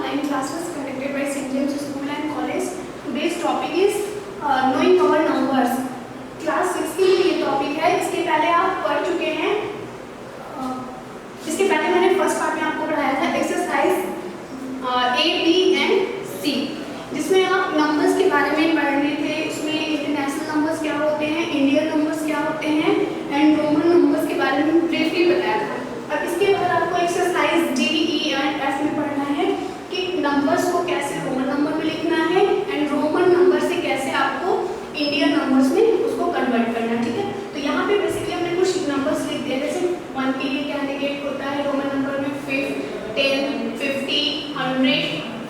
online classes conducted by St. James School and College. Today's topic is knowing our numbers. Class 6 के लिए ये topic है. इसके पहले आप पढ़ चुके हैं. इसके पहले मैंने फर्स्ट पार्ट में आपको पढ़ाया था exercise A, B and C, जिसमें आप नंबर्स के बारे में पढ़ रहे थे. इसमें इंटरनेशनल नंबर्स क्या होते हैं, इंडियन नंबर्स क्या होते हैं एंड रोमन नंबर्स के बारे में ब्रीफली बताया था. अब इसके बाद आपको exercise D, E and F में पढ़ना है कि नंबर्स को कैसे रोमन नंबर में लिखना है एंड रोमन नंबर से कैसे आपको इंडियन नंबर्स में उसको कन्वर्ट करना है. ठीक है, तो यहाँ पे बेसिकली हमने कुछ नंबर्स लिख दिए. जैसे 1 के लिए क्या नेगेट होता है रोमन नंबर में 5, 10, 50, 100,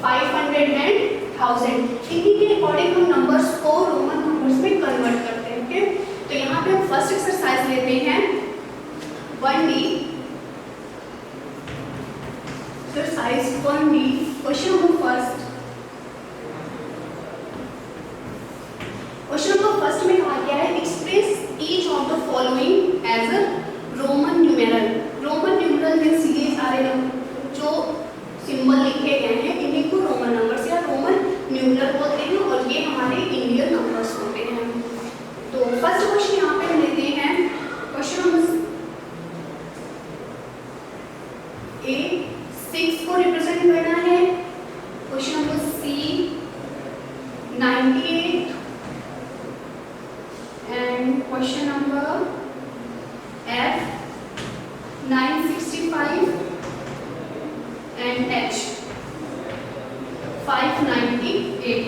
500 एंड 1000. इन्हीं के अकॉर्डिंग हम नंबर्स को रोमन नंबर्स में कन्वर्ट करते हैं. ओके, तो यहाँ पे हम फर्स्ट एक्सरसाइज लेते हैं 1D. Exercise 1D, question number first. Question number first में कहा गया है express each of the following as a Roman numeral. Roman numeral means ये सारे जो सिंबल लिखे गए हैं इन्हीं को रोमन नंबर्स या रोमन न्यूमेरल बोलते हैं और ये हमारे इंडियन नंबर्स होते हैं. तो फर्स्ट क्वेश्चन यहाँ पे हम लेते हैं. क्वेश्चन नंबर A 6 को रिप्रेजेंट करना है. Question number C 98 and question number F 965 and H 598.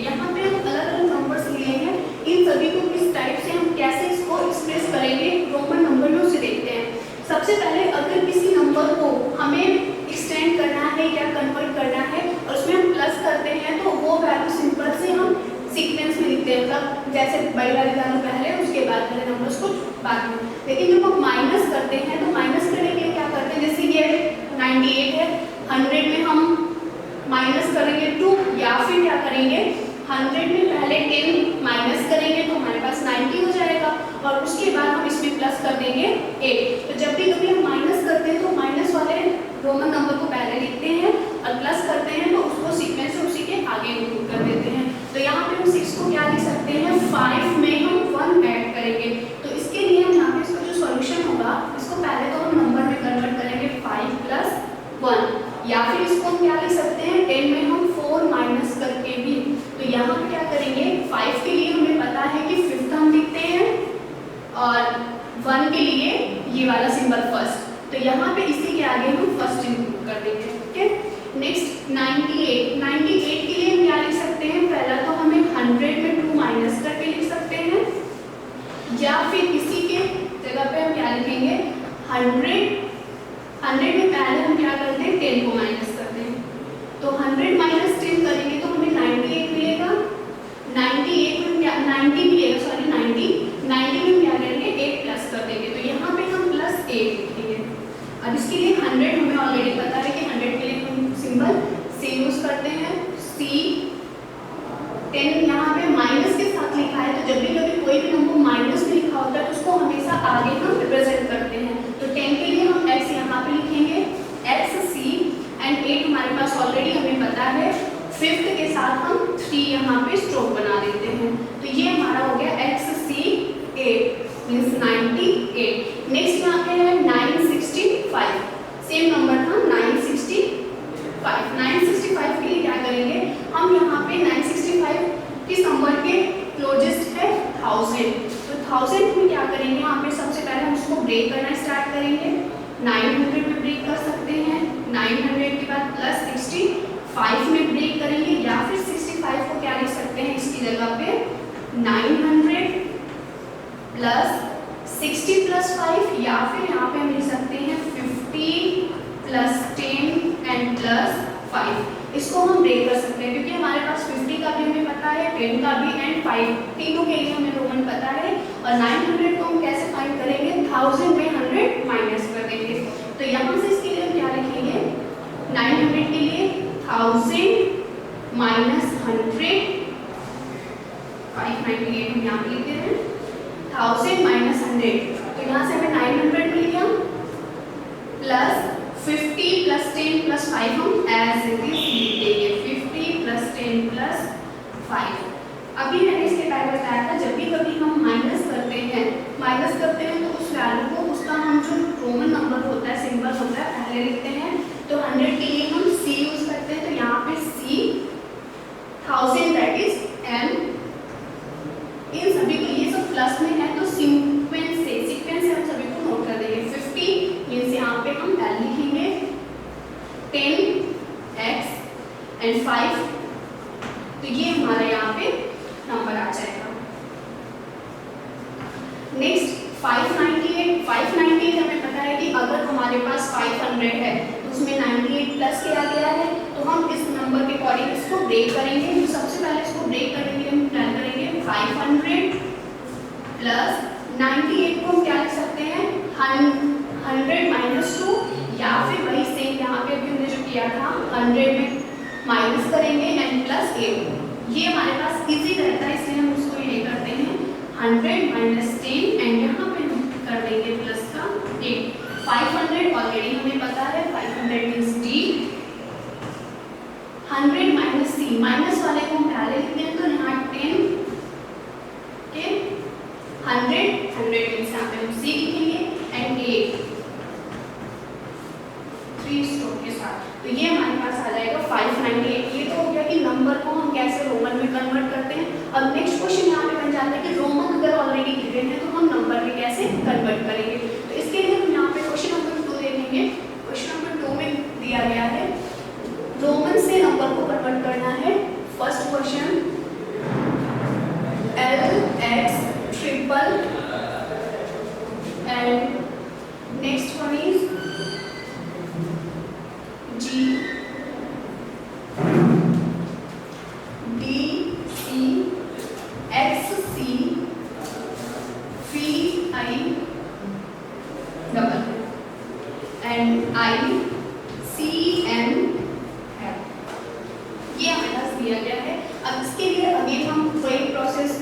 यहाँ पे हम अलग अलग नंबर्स लिए हैं. इन सभी को किस टाइप से हम कैसे इसको एक्सप्रेस करेंगे रोमन नंबर में उसे देखते हैं. सबसे पहले अगर किसी नंबर को हमें एक्सटेंड करना है या कन्वर्ट करना है और उसमें हम प्लस करते हैं तो वो वैल्यू सिंपल से हम सीक्वेंस में लिखते हैं. मतलब जैसे बड़ी वाली वैल्यू पहले उसके बाद वाले नंबर्स को बाद में. लेकिन जब हम माइनस करते हैं तो माइनस करने के लिए क्या करते हैं, जैसे ये 98 है, 100 में हम माइनस करेंगे 2 या फिर क्या करेंगे 100 में पहले 10 माइनस करेंगे तो हमारे पास 90 हो जाएगा और उसके बाद हम इसमें प्लस कर देंगे 8. तो जब भी कभी हम माइनस करते हैं तो माइनस वाले रोमन नंबर को पहले लिखते हैं और प्लस करते हैं तो उसको सीक्वेंस से उसी के आगे इंक्लूड कर देते हैं. तो यहाँ पे हम 6 को क्या लिख सकते हैं, 5 में हम 1 ऐड करेंगे. तो इसके लिए हम यहाँ पे इसका जो सॉल्यूशन होगा इसको पहले तो हम नंबर में कन्वर्ट करेंगे 5 + 1 या फिर इसको हम क्या लिख सकते हैं 10 में हम 4 माइनस करके भी. तो यहाँ पे क्या करेंगे 5 के लिए हमें पता है कि 5th हम लिखते हैं और 1 के लिए ये वाला सिंबल फर्स्ट. तो यहाँ पे इसी के आगे हम फर्स्ट इंक्लूड कर देंगे. ओके, नेक्स्ट 98 के लिए हम क्या लिख सकते हैं, पहला तो हमें 100 में 2 माइनस करके लिख सकते हैं या फिर इसी के जगह पे हम क्या लिखेंगे 100 में पहले हम क्या करते हैं 10 को माइनस करते हैं. तो 100 माइनस 10 करेंगे तो हमें 98 मिलेगा. 90 में क्या करेंगे 8 प्लस कर देंगे. तो यहाँ पे हम +8 लिखेंगे. अब इसके लिए 100 हमें ऑलरेडी पता है कि 100 के लिए हम सिंबल C यूज करते हैं. C 10 यहाँ पे माइनस के साथ लिखा है तो जब भी कभी कोई भी नंबर माइनस में लिखा होता है तो उसको हमेशा आगे हम रिप्रेजेंट करते हैं. तो 10 के लिए हम x यहाँ पे लिखेंगे x C एंड 8 हमारे पास ऑलरेडी हमें पता है. 5th के साथ हम 3 यहाँ पे स्ट्रोक बना देते हैं. तो ये हमारा हो गया XC 8 मीन्स 98. नेक्स्ट यहाँ पे है 965. सेम नंबर था 965. 965 के लिए क्या करेंगे हम यहाँ पे 965 किस नंबर के क्लोजेस्ट है 1000. तो 1000 में क्या करेंगे यहाँ पे सबसे पहले हम इसको ब्रेक करना स्टार्ट करेंगे. 900 में ब्रेक कर सकते हैं, 900 के बाद +65 में ब्रेक करेंगे या फिर 65 को क्या लिख सकते हैं इसकी जगह पे 900 + 60 + 5 या फिर यहाँ पे हम लिख सकते हैं 50 + 10 एंड +5. इसको हम ब्रेक कर सकते हैं क्योंकि हमारे पास 50 का भी हमें पता है, 10 का भी एंड 5 तीनों के लिए हमें रोमन पता है. और 900 को हम कैसे फाइंड करेंगे 1000 में 100 माइनस कर देंगे. तो यहाँ से इसके लिए हम क्या लिखेंगे 900 के लिए 1000 माइनस 100 598 हम यहाँ पे लिखते हैं 1000 माइनस 100. तो यहाँ से हमें 900 मिल गया +50 + 10 + 5 हम एज इट इज लिख देंगे. 5। अभी मैंने इसके पहले बताया था जब भी कभी हम माइनस करते हैं तो उस वैल्यू को उसका हम जो रोमन नंबर होता है, सिंबल होता है, पहले लिखते हैं। तो 100 के लिए हम C यूज करते हैं, तो यहाँ पे C, 1000 दैट इज M। इन सभी को ये सब प्लस में है तो सीक्वेंस से हम सभी को नोट कर देंगे। 50 मीन्स यहाँ पे हम L लिखेंगे, 10x एंड 5, तो ये हमारा यहाँ पे नंबर आ जाएगा। नेक्स्ट 598 हमें पता है कि अगर हमारे पास 500 है तो उसमें 98 प्लस किया गया है, तो हम इस नंबर के अकॉर्डिंग इसको ब्रेक करेंगे। तो सबसे पहले इसको ब्रेक करने के लिए हम क्या करेंगे, 500 प्लस 98 को हम क्या लिख सकते हैं, 100 माइनस 2, या फिर वही सेम यहाँ पे अभी हमने जो किया था 100 में माइनस करेंगे एंड प्लस 8। ये हमारे पास इजी रहता है इसलिए हम उसको ये करते हैं 100 माइनस 10 एंड यहाँ पे हम कर देंगे प्लस का 8। 500 ऑलरेडी हमें पता है, 500 means D, 100 minus C, minus वाले को हम पहले लिखते हैं तो यहाँ 10 के 100 मीन्स यहाँ पे हम C लिखेंगे एंड 8 3 स्ट्रोक के साथ। तो ये हमारे पास आ जाएगा 598। ये तो हो गया कि नंबर को हम कैसे रोमन में कन्वर्ट करते हैं। अब नेक्स्ट क्वेश्चन यहाँ पे बन जाता है कि रोमन अगर ऑलरेडी गिवन है तो हम नंबर में कैसे कन्वर्ट करेंगे। तो इसके लिए हम यहाँ पे क्वेश्चन नंबर 2 देखेंगे। क्वेश्चन नंबर 2 में दिया गया है रोमन से नंबर को कन्वर्ट करना है। First question, LX triple and next one is G DC XC VI double and ICM है। ये हमारे पास दिया गया है। अब इसके लिए अगेन हम वही प्रोसेस,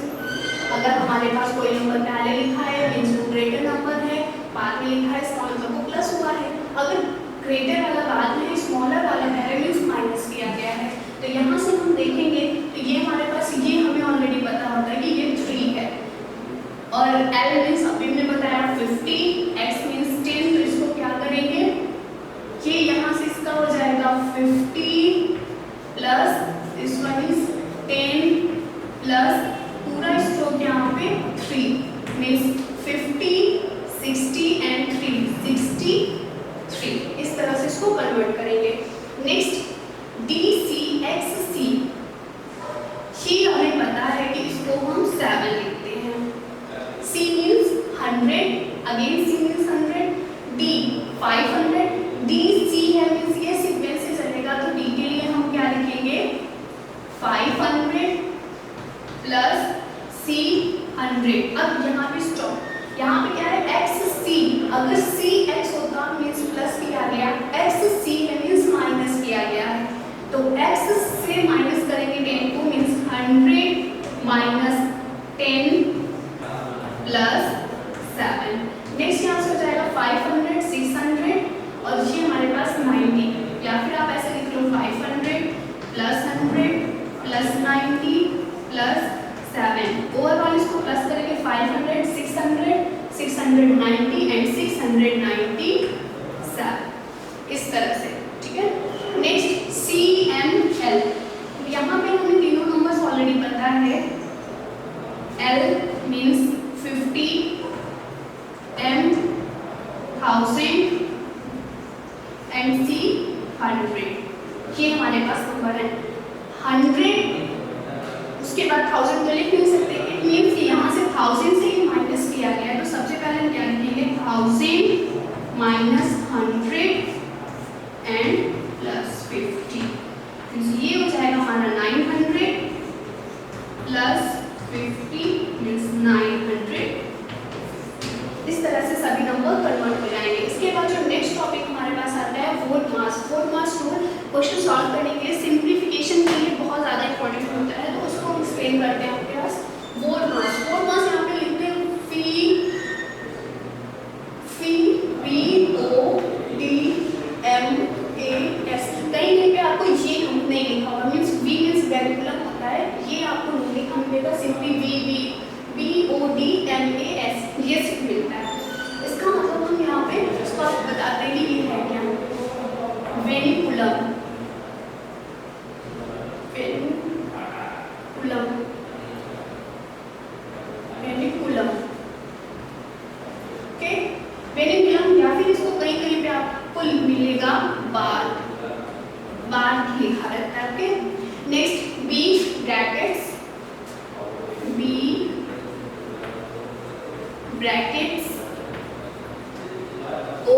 अगर हमारे पास कोई नंबर पहले लिखा है मीन्स वो ग्रेटर नंबर है, बाद में लिखा है स्मॉल नंबर को प्लस हुआ है, अगर ग्रेटर वाला बाद में स्मॉलर वाला पहले मीन्स माइनस किया गया है। तो यहाँ से हम देखेंगे तो ये हमारे पास, ये हमें ऑलरेडी पता होता है कि ये 3 है और L मीन्स अभी हमने बताया 50, X मीन्स 10, तो इसको क्या करेंगे, ये यहाँ से इसका हो जाएगा 50 plus this one is 10 plus पूरा स्ट्रोक यहाँ पे 3 मीन्स 50, 60 एंड 3 63। इस तरह से इसको कन्वर्ट करेंगे। नेक्स्ट DCXC, ये हमें पता है कि इसको हम 7 लिखते हैं। C means 100, again C means 100, D 500, DC है मीन्स ये सीक्वेंस से चलेगा, तो D के लिए हम क्या लिखेंगे 500 प्लस C 100। अब यहाँ पे स्टॉप, यहाँ पे क्या है XC, अगर CX होता मीन्स प्लस किया गया, XC है मीन्स माइनस किया गया है, तो X से माइनस करेंगे 10 को मीन्स 100 माइनस 10 प्लस 7। नेक्स्ट यहाँ से हो जाएगा 500, 600 और ये हमारे पास 90, या फिर आप ऐसे लिख लो 500 प्लस 100 प्लस 90 प्लस 7। ओवरऑल इसको प्लस करेंगे 500, 600, 690 एंड 697, इस तरह से, ठीक है। नेक्स्ट CML, यहाँ पे हमें तीनों नंबर्स ऑलरेडी पता है। L means 50, M 1000 and C 100। ये हमारे पास नंबर है 100, उसके बाद 1000 तो लिख नहीं सकते, इट मीन्स यहाँ से 1000 से ही माइनस किया गया है, तो सबसे पहले हम क्या लिखेंगे 1000 माइनस 100 एंड प्लस 50। ये हो जाएगा हमारा 900 प्लस 50 मीन्स 900। इस तरह से सभी नंबर कन्वर्ट हो जाएंगे। इसके बाद जो नेक्स्ट टॉपिक हमारे पास आता है फोर्थ मास रूल। क्वेश्चन सॉल्व करने के लिए सिंप्लीफिकेशन के लिए बहुत ज़्यादा इंपॉर्टेंट होता है, तो उसको हम एक्सप्लेन करते हैं आपके पास। फोर्थ मास यहाँ पे लिखते हैं VODMAS। कहीं पे आपको ये नहीं लिखा होगा, मीन्स V मीन्स वेरिकुलम होता है, ये आपको मिलेगा सिंपली VODMAS, ये सिर्फ मिलता है। इसका मतलब हम यहाँ पे स्पष्ट बताते हैं कि ये है क्या, वेनिकुलम, वेनिकुलम, वेनिकुलम, ओके। वेनिकुलम या फिर इसको कहीं कहीं पे आपको मिलेगा बार, बार लिखा रहता है, okay. Next B brackets, B brackets O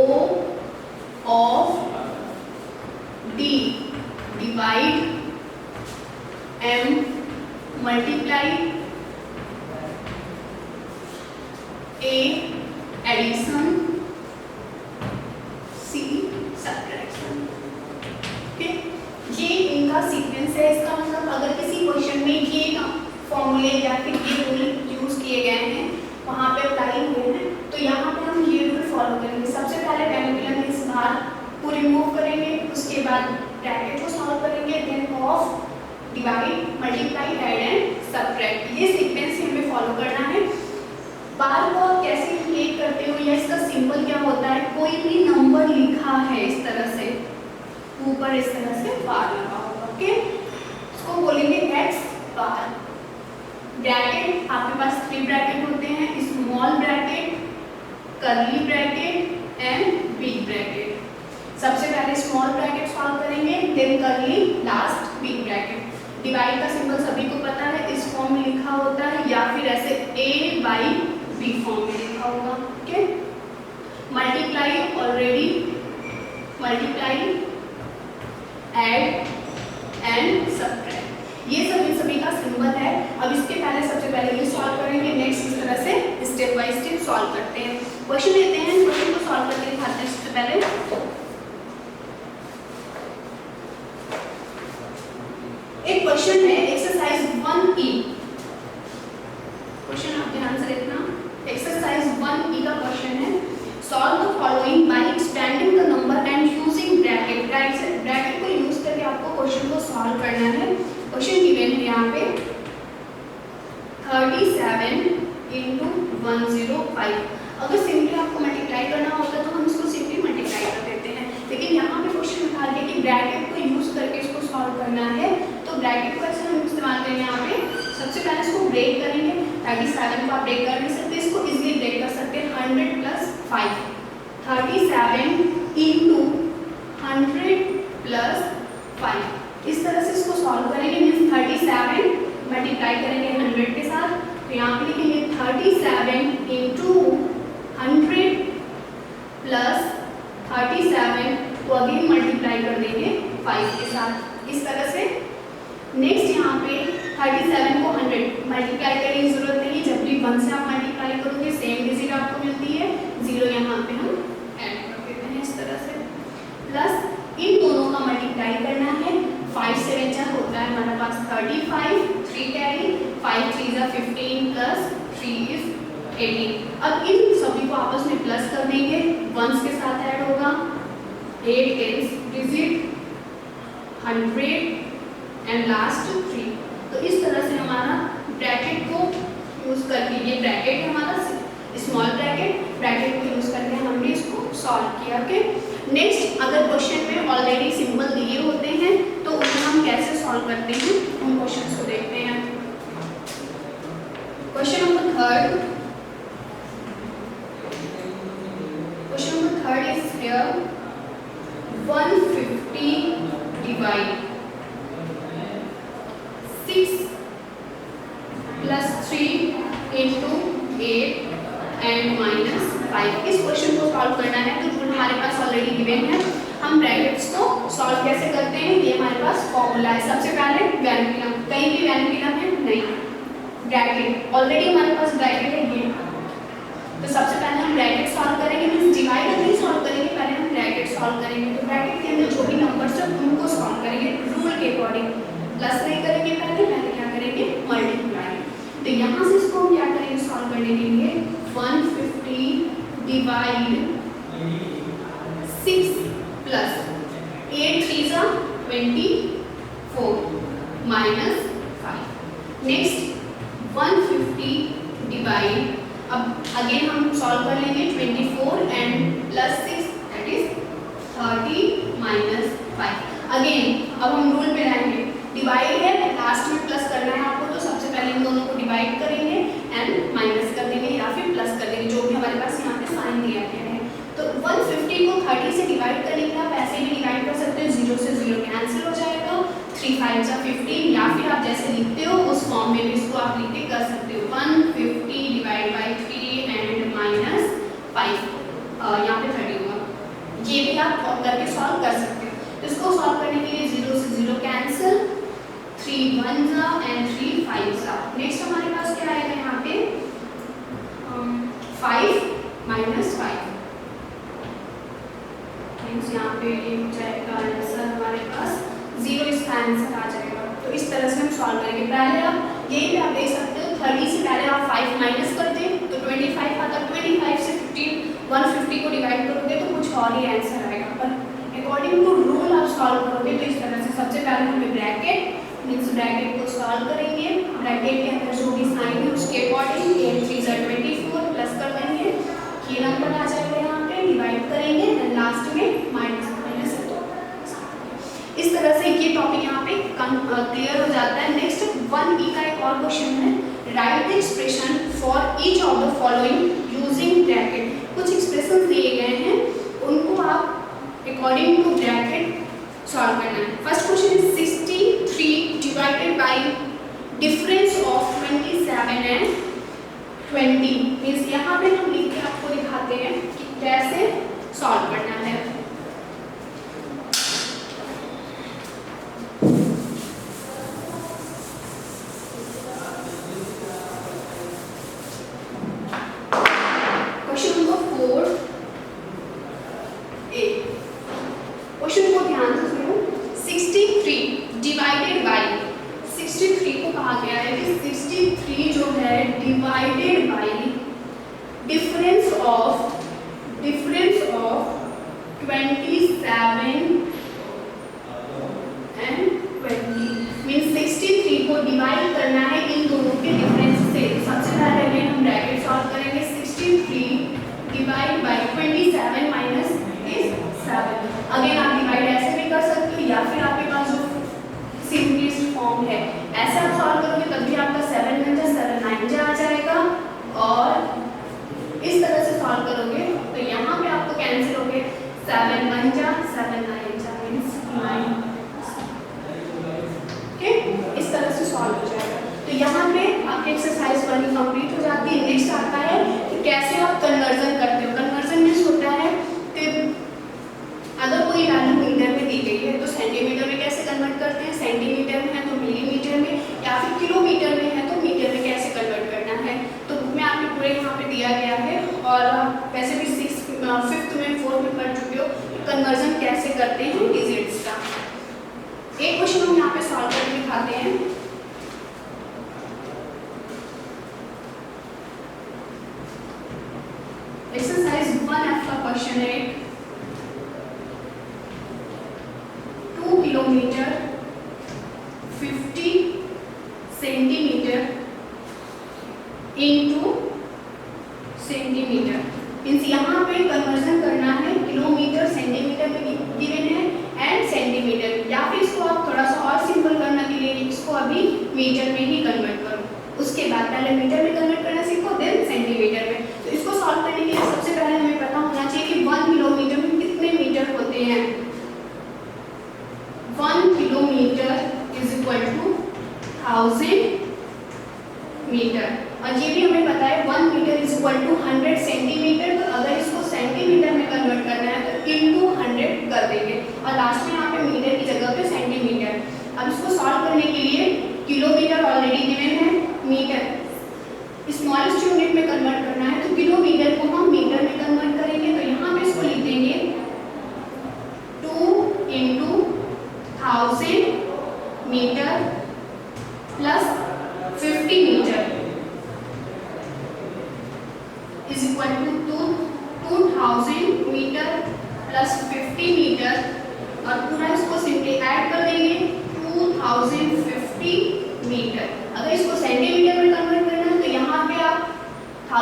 of D divide M multiply A addition C subtraction, okay. ये इनका सीक्वेंस है। इसका मतलब अगर किसी क्वेश्चन में ये फॉर्मूले या फिर ये रूल यूज किए गए हैं, वहाँ पे अप्लाई हुए हैं, तो यहाँ पे हम ये रूल फॉलो करेंगे। सबसे पहले वेनिकुलम इस बार को रिमूव करेंगे, उसके बाद ब्रैकेट को सॉल्व करेंगे, then of divide multiply add and subtract, ये सीक्वेंस हमें फॉलो करना है। बार को आप कैसे क्रिएट करते हो या इसका सिंबल क्या होता है, कोई भी नंबर लिखा है इस तरह से ऊपर इस तरह से बार लगा होगा, ओके। इसको बोलेंगे एक्स बार। ब्रैकेट आपके पास 3 ब्रैकेट होते हैं, small bracket, curly bracket and big bracket. सबसे पहले स्मॉल ब्रैकेट सॉल्व करेंगे, then curly, last big bracket. Divide का सिंबल सभी को पता है, इस फॉर्म में लिखा होता है या फिर ऐसे A/B फॉर्म में लिखा होगा, okay. Multiply already, multiply add and subtract, ये सभी का सिंबल है। अब इसके पहले सबसे पहले ये सॉल्व करेंगे, नेक्स्ट इस तरह से स्टेप बाय स्टेप सॉल्व करते हैं। क्वेश्चन लेते हैं, क्वेश्चन को सॉल्व करके दिखाते हैं। सबसे पहले एक क्वेश्चन है एक्सरसाइज 1E, क्वेश्चन आप ध्यान से देखना। एक्सरसाइज 1E का क्वेश्चन है, solve the following bye expanding the number and using bracket. Bracket को यूज करके आपको क्वेश्चन को सॉल्व करना है। क्वेश्चन गिवन है यहाँ पे 37 × 105। अगर सिंपली आपको मल्टीप्लाई करना होता तो हम इसको सिंपली मल्टीप्लाई कर देते हैं, लेकिन यहाँ पे क्वेश्चन बता दिया कि ब्रैकेट को यूज करके इसको सॉल्व करना है, तो ब्रैकेट को ऐसे हम इस्तेमाल करेंगे। यहाँ पे सबसे पहले इसको ब्रेक करेंगे, 37 को आप ब्रेक कर नहीं सकते, इसको इजीली ब्रेक कर सकते हैं। 100 + 5, 37 × 100 + 5, इस तरह से इसको सॉल्व करेंगे। मीन्स 37 मल्टीप्लाई करेंगे 100 के साथ, तो यहाँ पे लिखेंगे 37 × 100 + 37 को अगेन मल्टीप्लाई कर देंगे 5 के साथ, इस तरह से। नेक्स्ट यहाँ पे 37 को 100 मल्टीप्लाई करने की जरूरत नहीं, जब भी 1 से आप मल्टीप्लाई करोगे सेम डिजिट आपको मिलती है, 0 यहाँ पे हम ऐड कर देते हैं इस तरह से। प्लस इन दोनों का मल्टीप्लाई करना है, 5 से 7 होता है हमारे पास 35, 3 कैरी, 5 3 = 15 + 3 = 18। अब इन सभी को आपस में प्लस कर देंगे, 1s के साथ ऐड होगा, 8 10 डिजिट, 100 एंड लास्ट 3। तो इस तरह से हमारा ब्रैकेट को यूज करके, ये ब्रैकेट है हमारा स्मॉल ब्रैकेट, ब्रैकेट को यूज करके हमने इसको सॉल्व किया, ओके। नेक्स्ट, अगर क्वेश्चन में ऑलरेडी सिंबल दिए होते हैं तो उन्हें हम कैसे सॉल्व करते हैं, उन क्वेश्चंस को देखते हैं। Question number 3, question number 3 is here 150 divide 6 + 3 × 8 and -5। इस क्वेश्चन को सॉल्व करना है, तो रूल हमारे पास ऑलरेडी गिवन है। हम ब्रैकेट्स को सॉल्व कैसे करते हैं, ये हमारे पास फॉर्मूला है। सबसे पहले वेनिकुलम, कहीं भी वेनिकुलम है नहीं, ब्रैकेट ऑलरेडी हमारे पास ब्रैकेट है ये, तो सबसे पहले हम ब्रैकेट सॉल्व करेंगे। मींस डिवाइड नहीं सॉल्व करेंगे, पहले हम ब्रैकेट सॉल्व करेंगे। तो ब्रैकेट के अंदर जो भी नंबर्स है उनको सॉल्व करेंगे रूल के अकॉर्डिंग। प्लस नहीं करेंगे, पहले क्या करेंगे, मल्टीप्लाई। तो यहाँ से इसको हम क्या करेंगे सॉल्व करने के लिए, 150 डिवाइड 6 + 8 3 = 24 -5। नेक्स्ट 150 डिवाइड, अब अगेन हम सॉल्व कर लेंगे 24 and plus 6 that is 30 minus 5। Again अब हम रूल पे आएंगे, डिवाइड है लास्ट में प्लस करना है आपको, तो सबसे पहले इन दोनों को डिवाइड करेंगे एंड माइनस कर देंगे या फिर प्लस कर देंगे, जो भी हमारे पास यहाँ पे साइन दिया गया है। तो 150 को 30 से डिवाइड करने के लिए आप ऐसे भी डिवाइड कर सकते हो, 0 से 0 कैंसिल हो जाएगा, 3 5 जा 15, या फिर आप जैसे लिखते हो उस फॉर्म में भी इसको आप लिख के कर सकते हो 150 डिवाइड बाई 3 एंड माइनस 5, यहाँ पे 30 होगा। ये भी आप करके सॉल्व कर सकते हो। इसको सॉल्व करने के लिए 0 से 0 कैंसिल, 3 1 जा एंड 3 5 जा। नेक्स्ट हमारे पास क्या आएगा यहाँ पे 5 माइनस 5, मीन्स यहाँ पे ये हो जाएगा आंसर हमारे पास 0, इसका आंसर आ जाएगा। तो इस तरह से हम सॉल्व करेंगे। पहले आप यही भी आप देख सकते हो 30 से पहले आप 5 माइनस करते तो 25 आता, 25 से 150 को डिवाइड करोगे तो कुछ और ही आंसर आएगा, पर अकॉर्डिंग टू रूल आप सॉल्व करोगे तो इस तरह से। सबसे पहले हमें ब्रैकेट मीन्स ब्रैकेट को सॉल्व करेंगे, ब्रैकेट के अंदर जो भी साइन है उसके अकॉर्डिंग 8 3 जा 24 प्लस कर देंगे, ये नंबर आ जाएगा यहाँ पे, डिवाइड करेंगे एंड लास्ट में माइनस माइनस। इस तरह से ये टॉपिक यहाँ पे क्लियर हो जाता है। नेक्स्ट 1E का एक और क्वेश्चन है, right the expression for each of the following using bracket. कुछ एक्सप्रेशन दिए गए हैं, उनको आप अकॉर्डिंग टू ब्रैकेट सॉल्व करना है। First question is 63 divided by difference of 27 and 20, means यहाँ पे हम लिख के आपको दिखाते हैं कि कैसे सॉल्व करना है। क्वेश्चन नंबर 4A, क्वेश्चन को ध्यान से सुनो। 63 डिवाइडेड बाय, 63 को कहा गया है कि 63 जो है divided by difference of 27 and 20, means 63 को डिवाइड करना है इन दोनों के डिफरेंस से। सबसे पहले अगेन हम ब्रैकेट सॉल्व करेंगे, 63 divide by 27 minus is 7। Again आप डिवाइड ऐसे भी कर सकते हो या फिर आपके पास जो सिंपलेस्ट फॉर्म है ऐसे आप सॉल्व करोगे तब भी आपका 7 1 जा 7 9 जा आ जाएगा, और इस तरह से सॉल्व करोगे तो यहाँ पे आपको कैंसिल हो गए 7 1 जा 7 9 जा मींस 9, ओके, इस तरह से सॉल्व हो जाएगा। तो यहाँ पे आपकी एक्सरसाइज 1 कंप्लीट हो जाती है। नेक्स्ट आता है कि कैसे आप कन्वर्जन करते हो। कन्वर्जन मींस होता है कि अगर कोई वैल्यू मीटर में दी गई है तो सेंटीमीटर में कैसे कन्वर्ट करते हैं, सेंटीमीटर में है तो मिलीमीटर में, या फिर किलोमीटर में है तो मीटर में कैसे कन्वर्ट करना है। तो बुक में आपके पूरे यहाँ पे दिया गया है, और वैसे भी 5th में 4th में पढ़ चुके हो कन्वर्जन कैसे करते हैं डिजिट्स का। एक क्वेश्चन हम यहाँ पे सॉल्व करके दिखाते हैं। एक्सरसाइज 1F का क्वेश्चन है, 2 kilometre 50 centimetre into centimetre, means यहाँ पे कन्वर्जन करना है किलोमीटर सेंटीमीटर में गिवन है एंड सेंटीमीटर, या फिर इसको आप थोड़ा सा और सिंपल करने के लिए इसको अभी मीटर में ही कन्वर्ट करो। उसके बाद पहले मीटर में कन्वर्ट करना सीखो, देन सेंटीमीटर में। तो इसको सॉल्व करने के लिए सबसे पहले हमें पता होना चाहिए कि 1 किलोमीटर में कितने मीटर होते हैं। 1 kilometre is equal to 1000 metre, और ये भी हमें पता है 1 metre is equal to 100 centimetre. तो अगर इसको सेंटीमीटर में कन्वर्ट करना है तो इनटू 100 कर देंगे, और लास्ट में यहाँ पे मीटर की जगह पे सेंटीमीटर। अब इसको सॉल्व करने के लिए किलोमीटर ऑलरेडी गिवन है, मीटर स्मॉलेस्ट यूनिट में कन्वर्ट करना है तो किलोमीटर को हम मीटर में कन्वर्ट करेंगे। तो यहाँ पे इसको लिख देंगे 2 × 1000 metre plus 50 metre is equal to 2000 metre plus 50 metre, और पूरा इसको सिंपली ऐड कर देंगे 2050 मीटर। अगर इसको सेंटीमीटर में कन्वर्ट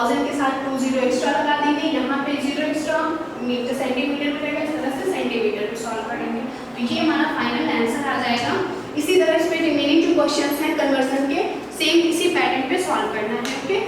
1000 के साथ 2 जीरो एक्स्ट्रा लगा देंगे, यहाँ पे 0 एक्स्ट्रा मीटर सेंटीमीटर में रहेगा, इस तरह से सेंटीमीटर में सॉल्व करेंगे। तो ये हमारा फाइनल आंसर आ जाएगा। इसी तरह इस पे रिमेनिंग जो क्वेश्चंस हैं कन्वर्जन के सेम इसी पैटर्न पे सॉल्व करना है। ओके।